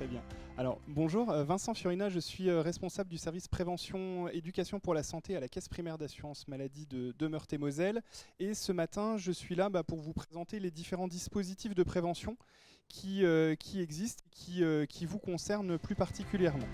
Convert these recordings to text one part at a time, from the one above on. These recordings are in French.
Très bien. Alors, bonjour, Vincent Fiorina, je suis responsable du service prévention éducation pour la santé à la Caisse primaire d'assurance maladie de Meurthe-et-Moselle. Et ce matin, je suis là pour vous présenter les différents dispositifs de prévention qui existent, qui vous concernent plus particulièrement.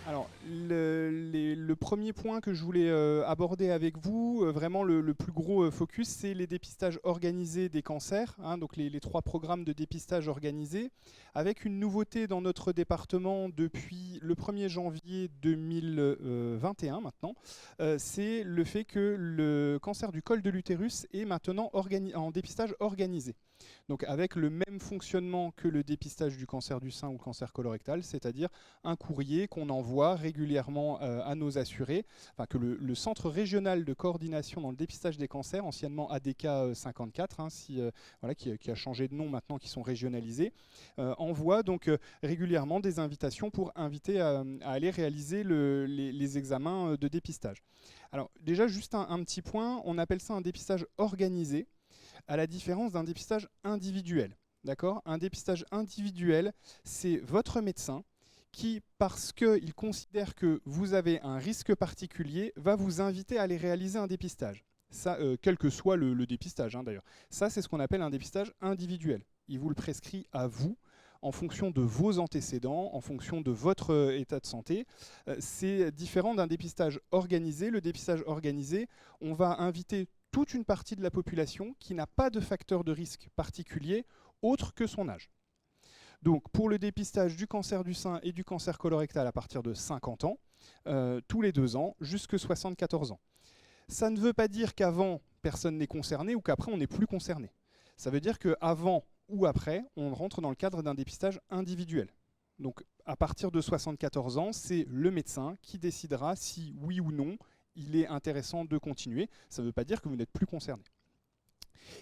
Alors, le premier point que je voulais aborder avec vous, vraiment le plus gros focus, c'est les dépistages organisés des cancers, hein, donc les 3 programmes de dépistage organisés, avec une nouveauté dans notre département depuis le 1er janvier 2021 maintenant, c'est le fait que le cancer du col de l'utérus est maintenant en dépistage organisé. Donc avec le même fonctionnement que le dépistage du cancer du sein ou le cancer colorectal, c'est-à-dire un courrier qu'on envoie régulièrement à nos assurés, enfin que le Centre régional de coordination dans le dépistage des cancers, anciennement ADK 54, hein, qui a changé de nom maintenant, qui sont régionalisés, envoie donc régulièrement des invitations pour inviter à aller réaliser les examens de dépistage. Alors déjà, juste un petit point, on appelle ça un dépistage organisé, à la différence d'un dépistage individuel. D'accord ? Un dépistage individuel, c'est votre médecin qui, parce qu'il considère que vous avez un risque particulier, va vous inviter à aller réaliser un dépistage. Ça, quel que soit le dépistage, hein, d'ailleurs. Ça, c'est ce qu'on appelle un dépistage individuel. Il vous le prescrit à vous, en fonction de vos antécédents, en fonction de votre état de santé. C'est différent d'un dépistage organisé. Le dépistage organisé, on va inviter toute une partie de la population qui n'a pas de facteur de risque particulier autre que son âge. Donc pour le dépistage du cancer du sein et du cancer colorectal à partir de 50 ans, tous les 2 ans, jusque 74 ans. Ça ne veut pas dire qu'avant, personne n'est concerné ou qu'après, on n'est plus concerné. Ça veut dire qu'avant ou après, on rentre dans le cadre d'un dépistage individuel. Donc à partir de 74 ans, c'est le médecin qui décidera si oui ou non il est intéressant de continuer. Ça ne veut pas dire que vous n'êtes plus concerné.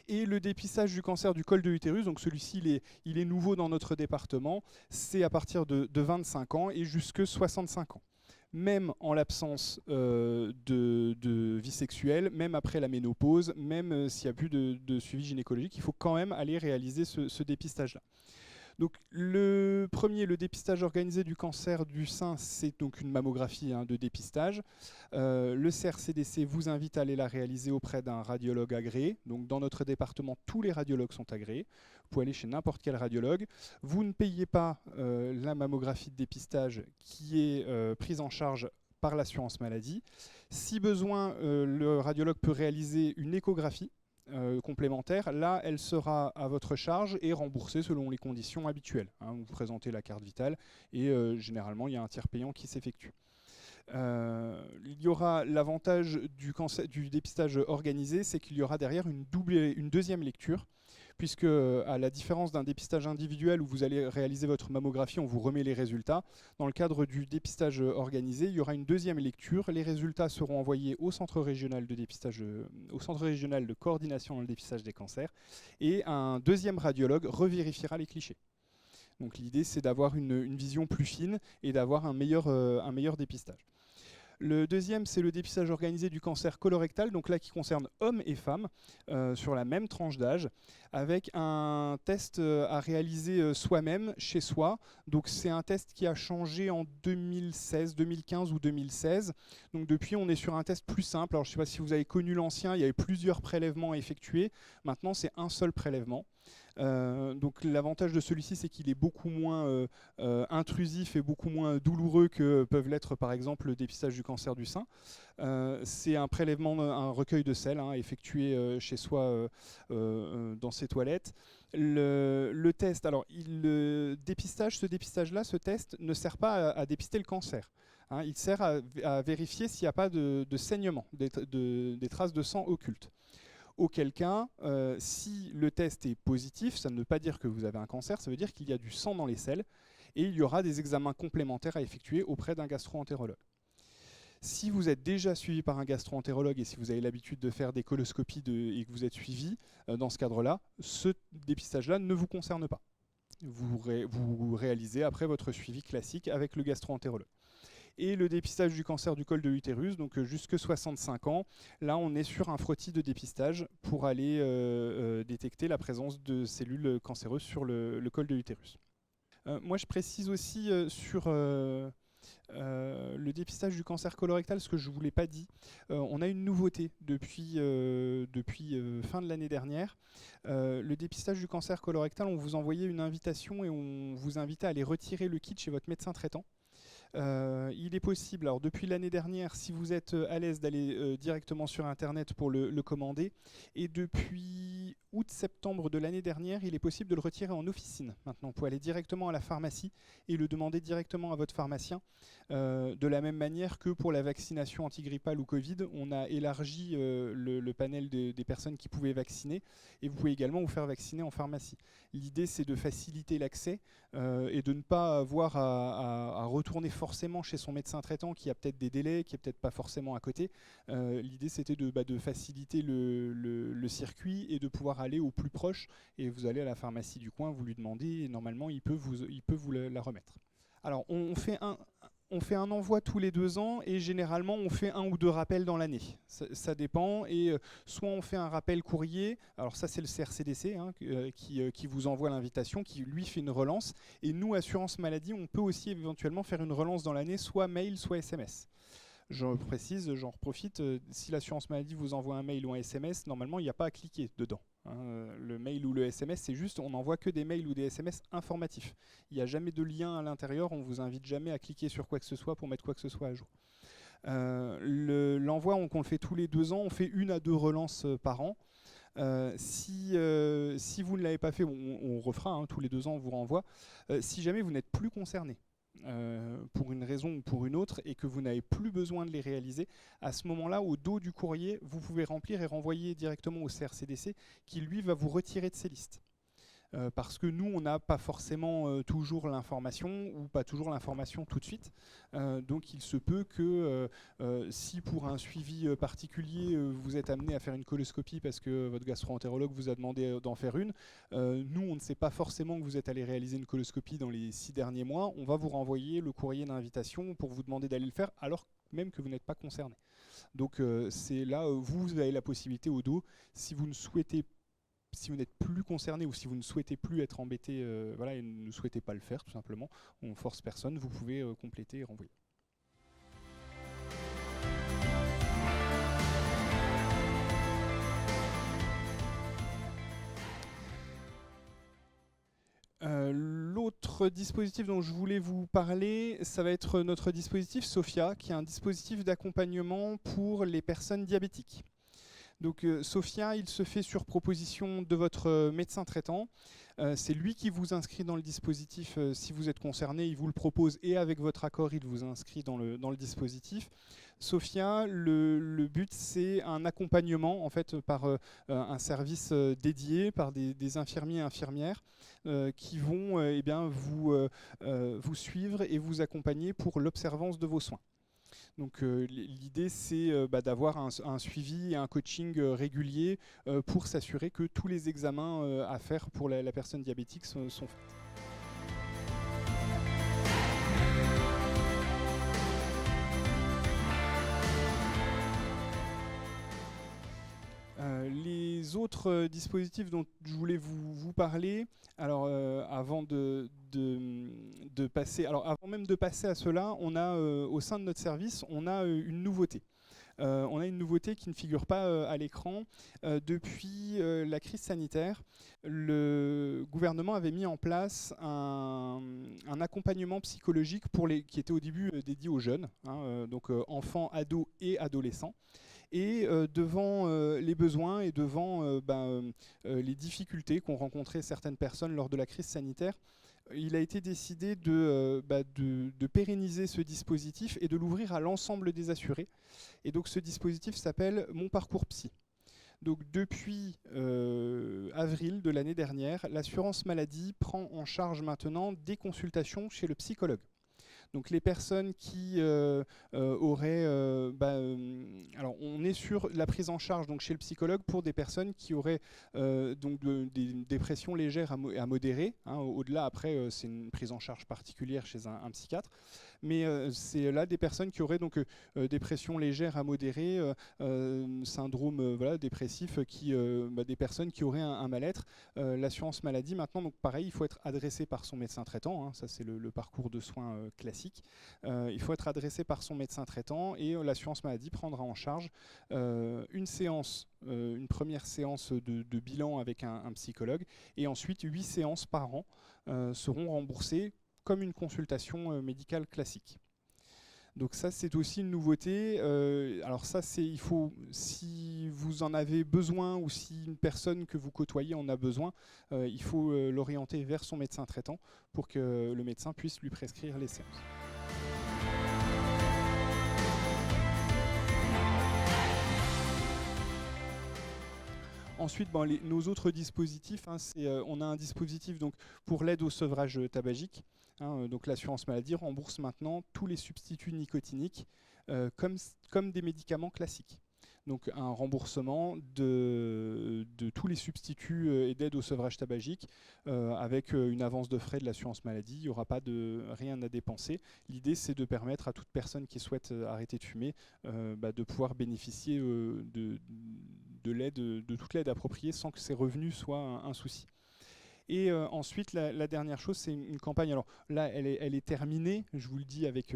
Et le dépistage du cancer du col de l'utérus, donc celui-ci il est nouveau dans notre département, c'est à partir de 25 ans et jusque 65 ans. Même en l'absence de vie sexuelle, même après la ménopause, même s'il n'y a plus de suivi gynécologique, il faut quand même aller réaliser ce dépistage-là. Donc le premier, le dépistage organisé du cancer du sein, c'est donc une mammographie de dépistage. Le CRCDC vous invite à aller la réaliser auprès d'un radiologue agréé. Donc dans notre département, tous les radiologues sont agréés. Vous pouvez aller chez n'importe quel radiologue. Vous ne payez pas la mammographie de dépistage qui est prise en charge par l'assurance maladie. Si besoin, le radiologue peut réaliser une échographie complémentaire. Là, elle sera à votre charge et remboursée selon les conditions habituelles. Hein, vous présentez la carte vitale et généralement, il y a un tiers payant qui s'effectue. Il y aura l'avantage du dépistage organisé, c'est qu'il y aura derrière une deuxième lecture, puisque à la différence d'un dépistage individuel où vous allez réaliser votre mammographie, on vous remet les résultats. Dans le cadre du dépistage organisé, il y aura une deuxième lecture. Les résultats seront envoyés au centre régional de dépistage, au centre régional de coordination dans le dépistage des cancers, et un deuxième radiologue revérifiera les clichés. Donc l'idée, c'est d'avoir une vision plus fine et d'avoir un meilleur dépistage. Le deuxième, c'est le dépistage organisé du cancer colorectal, donc là qui concerne hommes et femmes, sur la même tranche d'âge, avec un test à réaliser soi-même, chez soi. Donc c'est un test qui a changé en 2016, 2015 ou 2016. Donc depuis, on est sur un test plus simple. Alors je ne sais pas si vous avez connu l'ancien, il y avait plusieurs prélèvements à effectuer. Maintenant, c'est un seul prélèvement. Donc l'avantage de celui-ci, c'est qu'il est beaucoup moins intrusif et beaucoup moins douloureux que peuvent l'être par exemple le dépistage du cancer du sein. C'est un prélèvement, un recueil de sel effectué chez soi dans ses toilettes. Le test, alors ce dépistage-là, ce test ne sert pas à dépister le cancer. Hein, il sert à vérifier s'il n'y a pas de saignement, des traces de sang occultes. Auquel cas, si le test est positif, ça ne veut pas dire que vous avez un cancer, ça veut dire qu'il y a du sang dans les selles et il y aura des examens complémentaires à effectuer auprès d'un gastro-entérologue. Si vous êtes déjà suivi par un gastro-entérologue et si vous avez l'habitude de faire des coloscopies et que vous êtes suivi dans ce cadre-là, ce dépistage-là ne vous concerne pas. Vous réalisez après votre suivi classique avec le gastro-entérologue. Et le dépistage du cancer du col de l'utérus, donc jusque 65 ans. Là, on est sur un frottis de dépistage pour aller détecter la présence de cellules cancéreuses sur le col de l'utérus. Moi, je précise aussi sur le dépistage du cancer colorectal, ce que je ne vous l'ai pas dit. On a une nouveauté depuis fin de l'année dernière. Le dépistage du cancer colorectal, on vous envoyait une invitation et on vous invitait à aller retirer le kit chez votre médecin traitant. Il est possible, alors depuis l'année dernière, si vous êtes à l'aise, d'aller directement sur Internet pour le commander. Et depuis août-septembre de l'année dernière, il est possible de le retirer en officine. Maintenant, vous pouvez aller directement à la pharmacie et le demander directement à votre pharmacien. De la même manière que pour la vaccination antigrippale ou Covid, on a élargi le panel des personnes qui pouvaient vacciner. Et vous pouvez également vous faire vacciner en pharmacie. L'idée, c'est de faciliter l'accès et de ne pas avoir à retourner forcément chez son médecin traitant qui a peut-être des délais, qui n'est peut-être pas forcément à côté. L'idée, c'était de faciliter le circuit et de pouvoir aller au plus proche. Et vous allez à la pharmacie du coin, vous lui demandez, et normalement, il peut vous la remettre. Alors, on fait un envoi tous les 2 ans et généralement on fait 1 ou 2 rappels dans l'année. Ça dépend, et soit on fait un rappel courrier, alors ça c'est le CRCDC qui vous envoie l'invitation, qui lui fait une relance, et nous, assurance maladie, on peut aussi éventuellement faire une relance dans l'année, soit mail, soit SMS. Je précise, j'en profite, si l'assurance maladie vous envoie un mail ou un SMS, normalement il n'y a pas à cliquer dedans. Le mail ou le SMS, c'est juste, on n'envoie que des mails ou des SMS informatifs. Il n'y a jamais de lien à l'intérieur, on ne vous invite jamais à cliquer sur quoi que ce soit pour mettre quoi que ce soit à jour. L'envoi, on le fait tous les 2 ans, on fait 1 à 2 relances par an. Si vous ne l'avez pas fait, on refera, tous les 2 ans on vous renvoie. Si jamais vous n'êtes plus concerné, pour une raison ou pour une autre, et que vous n'avez plus besoin de les réaliser, à ce moment-là, au dos du courrier, vous pouvez remplir et renvoyer directement au CRCDC qui, lui, va vous retirer de ces listes. Parce que nous, on n'a pas forcément toujours l'information, ou pas toujours l'information tout de suite. Donc il se peut que si pour un suivi particulier, vous êtes amené à faire une coloscopie parce que votre gastro-entérologue vous a demandé d'en faire une, nous, on ne sait pas forcément que vous êtes allé réaliser une coloscopie dans les 6 derniers mois. On va vous renvoyer le courrier d'invitation pour vous demander d'aller le faire, alors même que vous n'êtes pas concerné. Donc c'est là, vous avez la possibilité au dos, si vous n'êtes plus concerné ou si vous ne souhaitez plus être embêté et ne souhaitez pas le faire, tout simplement, on ne force personne, vous pouvez compléter et renvoyer. L'autre dispositif dont je voulais vous parler, ça va être notre dispositif SOFIA, qui est un dispositif d'accompagnement pour les personnes diabétiques. Donc SOFIA, il se fait sur proposition de votre médecin traitant. C'est lui qui vous inscrit dans le dispositif. Si vous êtes concerné, il vous le propose et avec votre accord, il vous inscrit dans le dispositif. SOFIA, le but, c'est un accompagnement en fait, par un service dédié, par des infirmiers et infirmières qui vont vous suivre et vous accompagner pour l'observance de vos soins. Donc l'idée, c'est d'avoir un suivi et un coaching régulier pour s'assurer que tous les examens à faire pour la personne diabétique sont faits. Les autres dispositifs dont je voulais vous parler, alors avant même de passer à cela, on a au sein de notre service, on a une nouveauté. On a une nouveauté qui ne figure pas à l'écran. Depuis la crise sanitaire, le gouvernement avait mis en place un accompagnement psychologique qui était au début dédié aux jeunes, donc enfants, ados et adolescents. Et devant les besoins et devant les difficultés qu'ont rencontrées certaines personnes lors de la crise sanitaire, il a été décidé de pérenniser ce dispositif et de l'ouvrir à l'ensemble des assurés. Et donc ce dispositif s'appelle Mon Parcours Psy. Donc depuis avril de l'année dernière, l'assurance maladie prend en charge maintenant des consultations chez le psychologue. Donc les personnes qui auraient... alors on est sur la prise en charge donc, chez le psychologue pour des personnes qui auraient des dépressions légères à modérées. Au-delà, après, c'est une prise en charge particulière chez un psychiatre. mais c'est là des personnes qui auraient donc dépression légère à modérée, syndrome dépressif, des personnes qui auraient un mal-être. L'assurance maladie maintenant, donc pareil, il faut être adressé par son médecin traitant, ça c'est le parcours de soins classique. Il faut être adressé par son médecin traitant et l'assurance maladie prendra en charge une séance, une première séance de bilan avec un psychologue, et ensuite 8 séances par an seront remboursées comme une consultation médicale classique. Donc ça c'est aussi une nouveauté. Alors ça il faut, si vous en avez besoin ou si une personne que vous côtoyez en a besoin, il faut l'orienter vers son médecin traitant pour que le médecin puisse lui prescrire les séances. Ensuite, nos autres dispositifs, on a un dispositif donc, pour l'aide au sevrage tabagique. Donc l'assurance maladie rembourse maintenant tous les substituts nicotiniques comme des médicaments classiques. Donc un remboursement de tous les substituts et d'aide au sevrage tabagique avec une avance de frais de l'assurance maladie. Il n'y aura pas rien à dépenser. L'idée, c'est de permettre à toute personne qui souhaite arrêter de fumer de pouvoir bénéficier de l'aide, de toute l'aide appropriée sans que ses revenus soient un souci. Et ensuite, la dernière chose, c'est une campagne. Alors là, elle est terminée, je vous le dis avec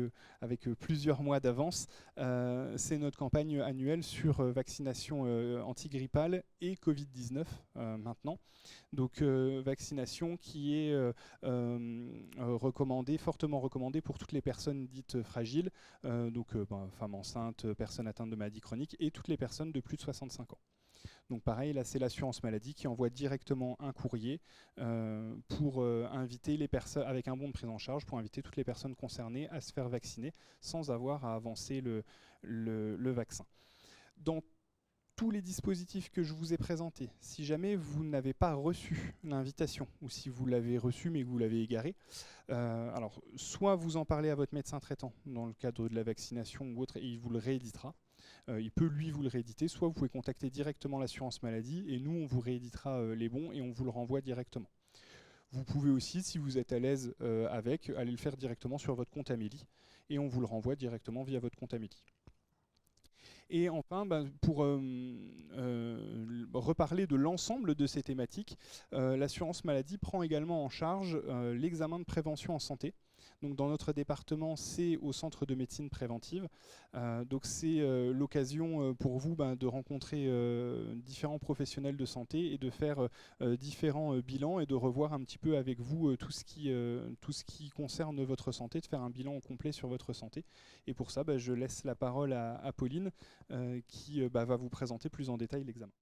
plusieurs mois d'avance. C'est notre campagne annuelle sur vaccination antigrippale et Covid-19 maintenant. Donc vaccination qui est fortement recommandée pour toutes les personnes dites fragiles, femmes enceintes, personnes atteintes de maladies chroniques et toutes les personnes de plus de 65 ans. Donc pareil, là c'est l'assurance maladie qui envoie directement un courrier pour inviter les personnes, avec un bon de prise en charge, pour inviter toutes les personnes concernées à se faire vacciner sans avoir à avancer le vaccin. Dans tous les dispositifs que je vous ai présentés, si jamais vous n'avez pas reçu l'invitation, ou si vous l'avez reçu mais que vous l'avez égaré, alors soit vous en parlez à votre médecin traitant dans le cadre de la vaccination ou autre, et il vous le rééditera. Il peut lui vous le rééditer, soit vous pouvez contacter directement l'assurance maladie et nous on vous rééditera les bons et on vous le renvoie directement. Vous pouvez aussi, si vous êtes à l'aise avec, aller le faire directement sur votre compte Amélie et on vous le renvoie directement via votre compte Amélie. Et enfin, pour reparler de l'ensemble de ces thématiques, l'assurance maladie prend également en charge l'examen de prévention en santé. Donc dans notre département, c'est au centre de médecine préventive. Donc c'est l'occasion pour vous de rencontrer différents professionnels de santé et de faire différents bilans et de revoir un petit peu avec vous tout ce qui concerne votre santé, de faire un bilan complet sur votre santé. Et pour ça, je laisse la parole à Pauline qui va vous présenter plus en détail l'examen.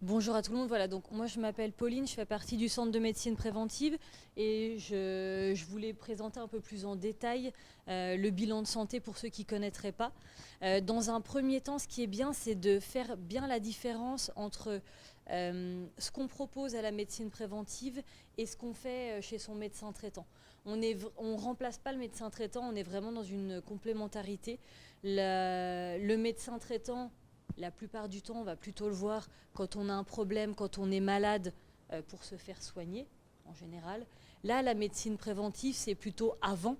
Bonjour à tout le monde, voilà, donc moi je m'appelle Pauline, je fais partie du centre de médecine préventive et je voulais présenter un peu plus en détail le bilan de santé pour ceux qui ne connaîtraient pas. Dans un premier temps, ce qui est bien, c'est de faire bien la différence entre ce qu'on propose à la médecine préventive et ce qu'on fait chez son médecin traitant. On ne remplace pas le médecin traitant, on est vraiment dans une complémentarité. Le médecin traitant, la plupart du temps, on va plutôt le voir quand on a un problème, quand on est malade, pour se faire soigner, en général. Là, la médecine préventive, c'est plutôt avant,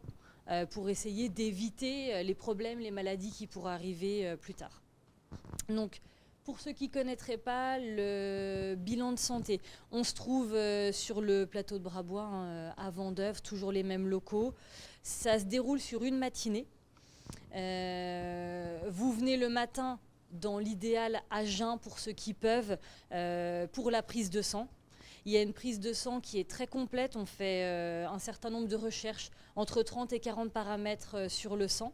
pour essayer d'éviter les problèmes, les maladies qui pourraient arriver plus tard. Donc, pour ceux qui ne connaîtraient pas le bilan de santé, on se trouve sur le plateau de Brabois, à Vendœuvre, toujours les mêmes locaux. Ça se déroule sur une matinée. Vous venez le matin, dans l'idéal à jeun pour ceux qui peuvent, pour la prise de sang. Il y a une prise de sang qui est très complète. On fait un certain nombre de recherches, entre 30 et 40 paramètres sur le sang.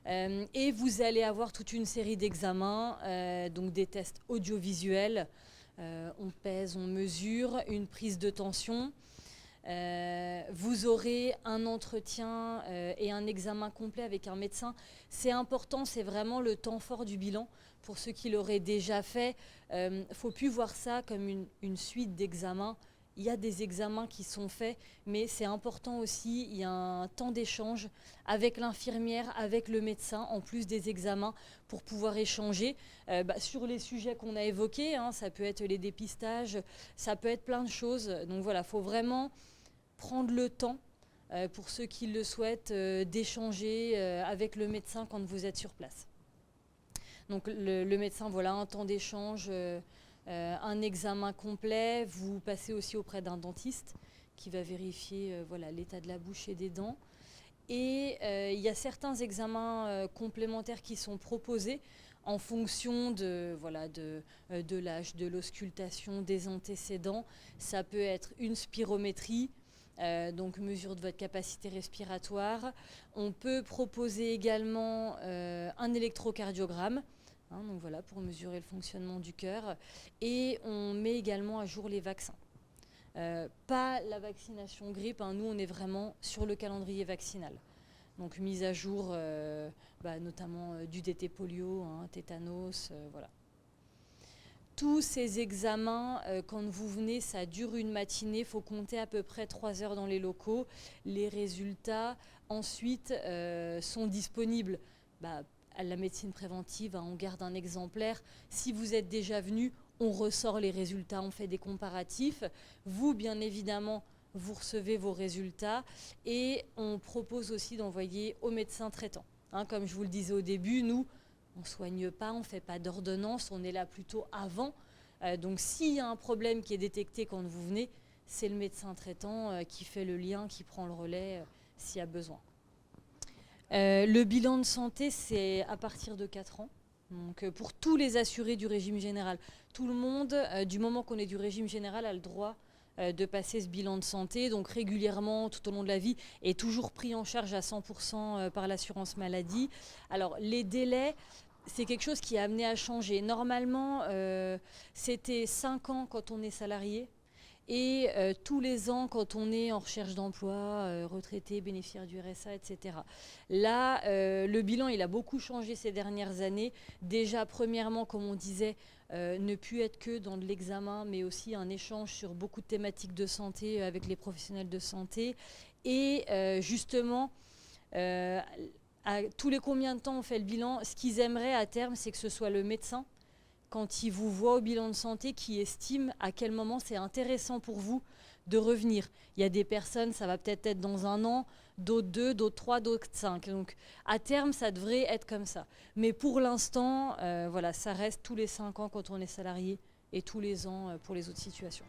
Et vous allez avoir toute une série d'examens, donc des tests audiovisuels. On pèse, on mesure, une prise de tension. Vous aurez un entretien et un examen complet avec un médecin. C'est important, c'est vraiment le temps fort du bilan. Pour ceux qui l'auraient déjà fait, il ne faut plus voir ça comme une suite d'examens. il y a des examens qui sont faits, mais c'est important aussi, il y a un temps d'échange avec l'infirmière, avec le médecin, en plus des examens, pour pouvoir échanger sur les sujets qu'on a évoqués. Ça peut être les dépistages, ça peut être plein de choses. Donc voilà, il faut vraiment prendre le temps, pour ceux qui le souhaitent, d'échanger avec le médecin quand vous êtes sur place. Donc le médecin, voilà, un temps d'échange, un examen complet. Vous passez aussi auprès d'un dentiste qui va vérifier l'état de la bouche et des dents. Et il y a certains examens complémentaires qui sont proposés en fonction de l'âge, de l'auscultation, des antécédents. Ça peut être une spirométrie, donc mesure de votre capacité respiratoire. On peut proposer également un électrocardiogramme, donc voilà, pour mesurer le fonctionnement du cœur. Et on met également à jour les vaccins. Pas la vaccination grippe, nous on est vraiment sur le calendrier vaccinal. Donc mise à jour notamment du DT polio, tétanos, voilà. Tous ces examens, quand vous venez, ça dure une matinée, il faut compter à peu près 3 heures dans les locaux. Les résultats ensuite sont disponibles à la médecine préventive, on garde un exemplaire. Si vous êtes déjà venu, on ressort les résultats, on fait des comparatifs. Vous, bien évidemment, vous recevez vos résultats et on propose aussi d'envoyer au médecin traitant. Comme je vous le disais au début, nous, on ne soigne pas, on ne fait pas d'ordonnance, on est là plutôt avant. Donc s'il y a un problème qui est détecté quand vous venez, c'est le médecin traitant qui fait le lien, qui prend le relais s'il y a besoin. Le bilan de santé, c'est à partir de 4 ans. Donc, pour tous les assurés du régime général, tout le monde, du moment qu'on est du régime général, a le droit de passer ce bilan de santé, donc régulièrement tout au long de la vie, est toujours pris en charge à 100% par l'assurance maladie. Alors les délais, c'est quelque chose qui est amené à changer. Normalement, c'était 5 ans quand on est salarié. Et tous les ans, quand on est en recherche d'emploi, retraité, bénéficiaire du RSA, etc. Là, le bilan, il a beaucoup changé ces dernières années. Déjà, premièrement, comme on disait, ne plus être que dans de l'examen, mais aussi un échange sur beaucoup de thématiques de santé avec les professionnels de santé. Et justement, à tous les combien de temps on fait le bilan, ce qu'ils aimeraient à terme, c'est que ce soit le médecin, quand il vous voit au bilan de santé, qui estime à quel moment c'est intéressant pour vous de revenir. Il y a des personnes, ça va peut-être être dans 1 an, d'autres 2, d'autres 3, d'autres 5. Donc à terme, ça devrait être comme ça. Mais pour l'instant, ça reste tous les 5 ans quand on est salarié et tous les ans pour les autres situations.